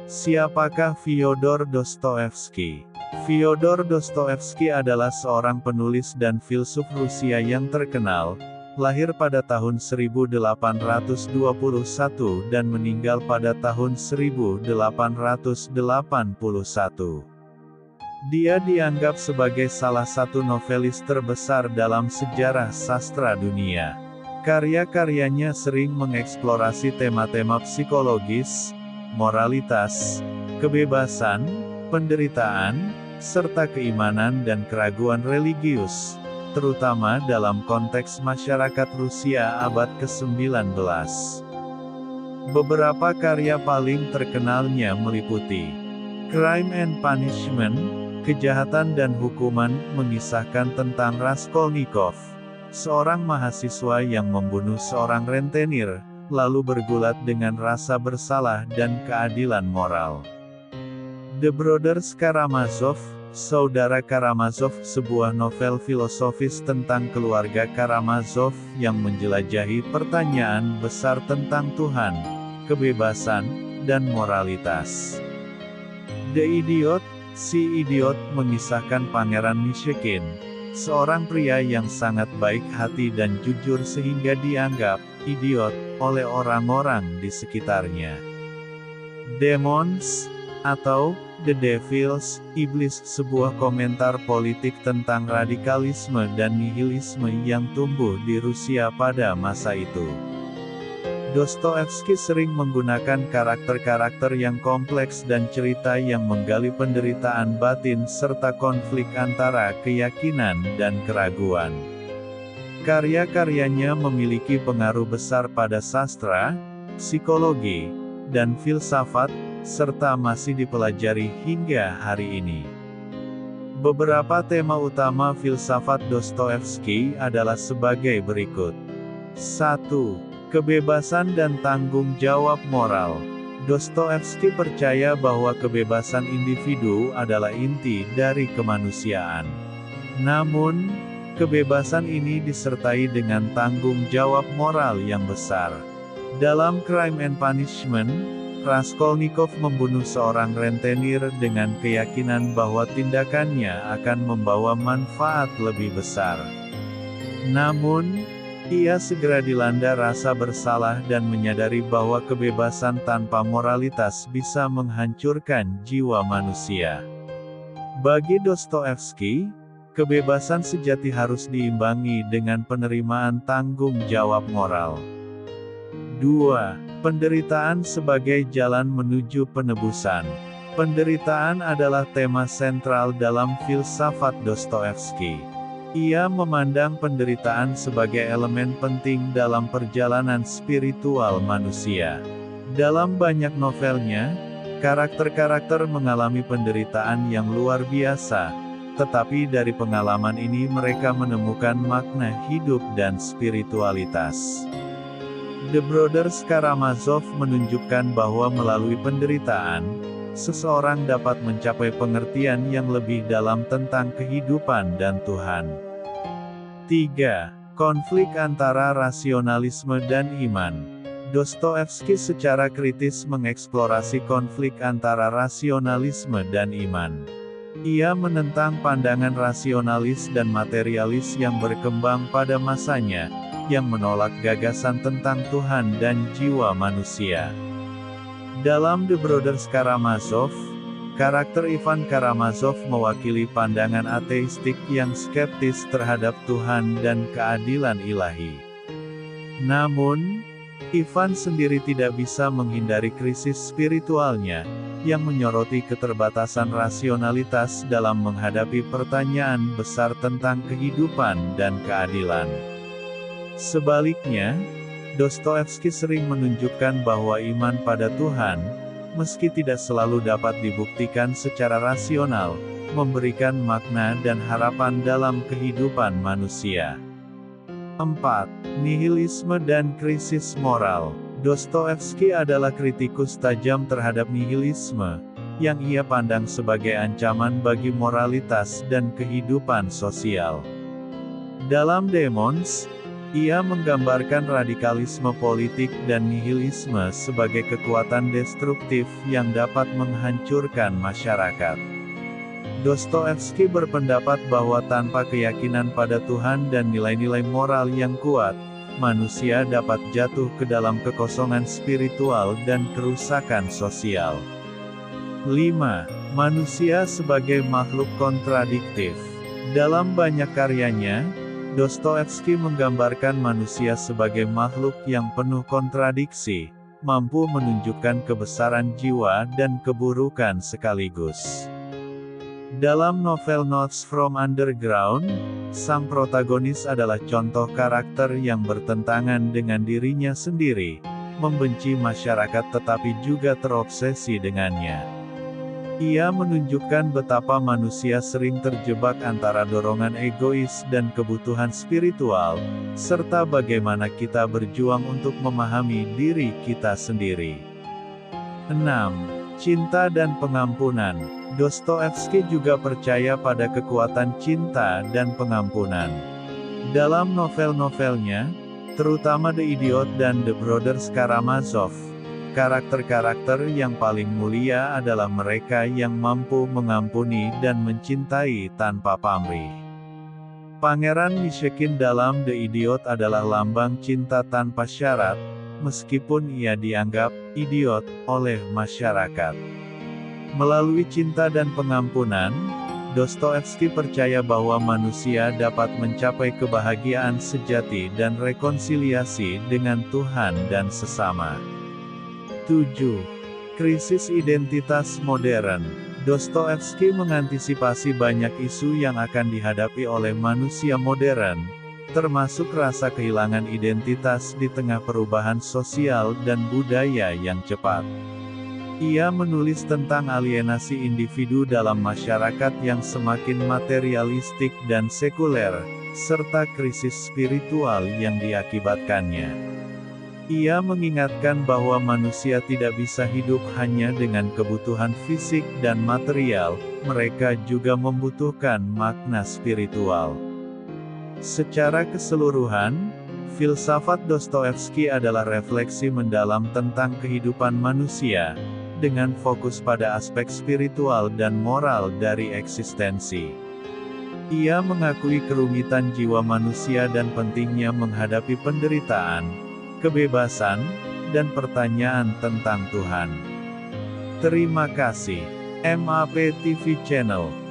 Siapakah Fyodor Dostoevsky? Fyodor Dostoevsky adalah seorang penulis dan filsuf Rusia yang terkenal, lahir pada tahun 1821 dan meninggal pada tahun 1881. Dia dianggap sebagai salah satu novelis terbesar dalam sejarah sastra dunia. Karya-karyanya sering mengeksplorasi tema-tema psikologis, moralitas, kebebasan, penderitaan, serta keimanan dan keraguan religius, terutama dalam konteks masyarakat Rusia abad ke-19. Beberapa karya paling terkenalnya meliputi Crime and Punishment, Kejahatan dan Hukuman, mengisahkan tentang Raskolnikov, seorang mahasiswa yang membunuh seorang rentenir, lalu bergulat dengan rasa bersalah dan keadilan moral. The Brothers Karamazov, Saudara Karamazov, sebuah novel filosofis tentang keluarga Karamazov yang menjelajahi pertanyaan besar tentang Tuhan, kebebasan, dan moralitas. The Idiot, Si Idiot, mengisahkan Pangeran Myshekin, seorang pria yang sangat baik hati dan jujur sehingga dianggap idiot oleh orang-orang di sekitarnya. Demons, atau The Devils, Iblis, sebuah komentar politik tentang radikalisme dan nihilisme yang tumbuh di Rusia pada masa itu. Dostoevsky sering menggunakan karakter-karakter yang kompleks dan cerita yang menggali penderitaan batin serta konflik antara keyakinan dan keraguan. Karya-karyanya memiliki pengaruh besar pada sastra, psikologi, dan filsafat, serta masih dipelajari hingga hari ini. Beberapa tema utama filsafat Dostoevsky adalah sebagai berikut. 1. Kebebasan dan tanggung jawab moral. Dostoevsky percaya bahwa kebebasan individu adalah inti dari kemanusiaan. Namun, kebebasan ini disertai dengan tanggung jawab moral yang besar. Dalam Crime and Punishment, Raskolnikov membunuh seorang rentenir dengan keyakinan bahwa tindakannya akan membawa manfaat lebih besar. Namun, ia segera dilanda rasa bersalah dan menyadari bahwa kebebasan tanpa moralitas bisa menghancurkan jiwa manusia. Bagi Dostoevsky, kebebasan sejati harus diimbangi dengan penerimaan tanggung jawab moral. 2. Penderitaan sebagai jalan menuju penebusan. Penderitaan adalah tema sentral dalam filsafat Dostoevsky. Ia memandang penderitaan sebagai elemen penting dalam perjalanan spiritual manusia. Dalam banyak novelnya, karakter-karakter mengalami penderitaan yang luar biasa, tetapi dari pengalaman ini mereka menemukan makna hidup dan spiritualitas. The Brothers Karamazov menunjukkan bahwa melalui penderitaan, seseorang dapat mencapai pengertian yang lebih dalam tentang kehidupan dan Tuhan. 3. Konflik antara rasionalisme dan iman. Dostoevsky secara kritis mengeksplorasi konflik antara rasionalisme dan iman. Ia menentang pandangan rasionalis dan materialis yang berkembang pada masanya, yang menolak gagasan tentang Tuhan dan jiwa manusia. Dalam The Brothers Karamazov, karakter Ivan Karamazov mewakili pandangan ateistik yang skeptis terhadap Tuhan dan keadilan ilahi. Namun, Ivan sendiri tidak bisa menghindari krisis spiritualnya, yang menyoroti keterbatasan rasionalitas dalam menghadapi pertanyaan besar tentang kehidupan dan keadilan. Sebaliknya, Dostoevsky sering menunjukkan bahwa iman pada Tuhan, meski tidak selalu dapat dibuktikan secara rasional, memberikan makna dan harapan dalam kehidupan manusia. 4. Nihilisme dan krisis moral. Dostoevsky adalah kritikus tajam terhadap nihilisme, yang ia pandang sebagai ancaman bagi moralitas dan kehidupan sosial. Dalam Demons, Ia menggambarkan radikalisme politik dan nihilisme sebagai kekuatan destruktif yang dapat menghancurkan masyarakat. Dostoevsky berpendapat bahwa tanpa keyakinan pada Tuhan dan nilai-nilai moral yang kuat, manusia dapat jatuh ke dalam kekosongan spiritual dan kerusakan sosial. 5. Manusia sebagai makhluk kontradiktif. Dalam banyak karyanya, Dostoevsky menggambarkan manusia sebagai makhluk yang penuh kontradiksi, mampu menunjukkan kebesaran jiwa dan keburukan sekaligus. Dalam novel Notes from Underground, sang protagonis adalah contoh karakter yang bertentangan dengan dirinya sendiri, membenci masyarakat tetapi juga terobsesi dengannya. Ia menunjukkan betapa manusia sering terjebak antara dorongan egois dan kebutuhan spiritual, serta bagaimana kita berjuang untuk memahami diri kita sendiri. 6. Cinta dan pengampunan. Dostoevsky juga percaya pada kekuatan cinta dan pengampunan. Dalam novel-novelnya, terutama The Idiot dan The Brothers Karamazov, karakter-karakter yang paling mulia adalah mereka yang mampu mengampuni dan mencintai tanpa pamrih. Pangeran Myshekin dalam The Idiot adalah lambang cinta tanpa syarat, meskipun ia dianggap idiot oleh masyarakat. Melalui cinta dan pengampunan, Dostoevsky percaya bahwa manusia dapat mencapai kebahagiaan sejati dan rekonsiliasi dengan Tuhan dan sesama. 7. Krisis identitas modern. Dostoevsky mengantisipasi banyak isu yang akan dihadapi oleh manusia modern, termasuk rasa kehilangan identitas di tengah perubahan sosial dan budaya yang cepat. Ia menulis tentang alienasi individu dalam masyarakat yang semakin materialistik dan sekuler, serta krisis spiritual yang diakibatkannya. Ia mengingatkan bahwa manusia tidak bisa hidup hanya dengan kebutuhan fisik dan material, mereka juga membutuhkan makna spiritual. Secara keseluruhan, filsafat Dostoevsky adalah refleksi mendalam tentang kehidupan manusia, dengan fokus pada aspek spiritual dan moral dari eksistensi. Ia mengakui kerumitan jiwa manusia dan pentingnya menghadapi penderitaan, kebebasan, dan pertanyaan tentang Tuhan. Terima kasih. MAP TV Channel.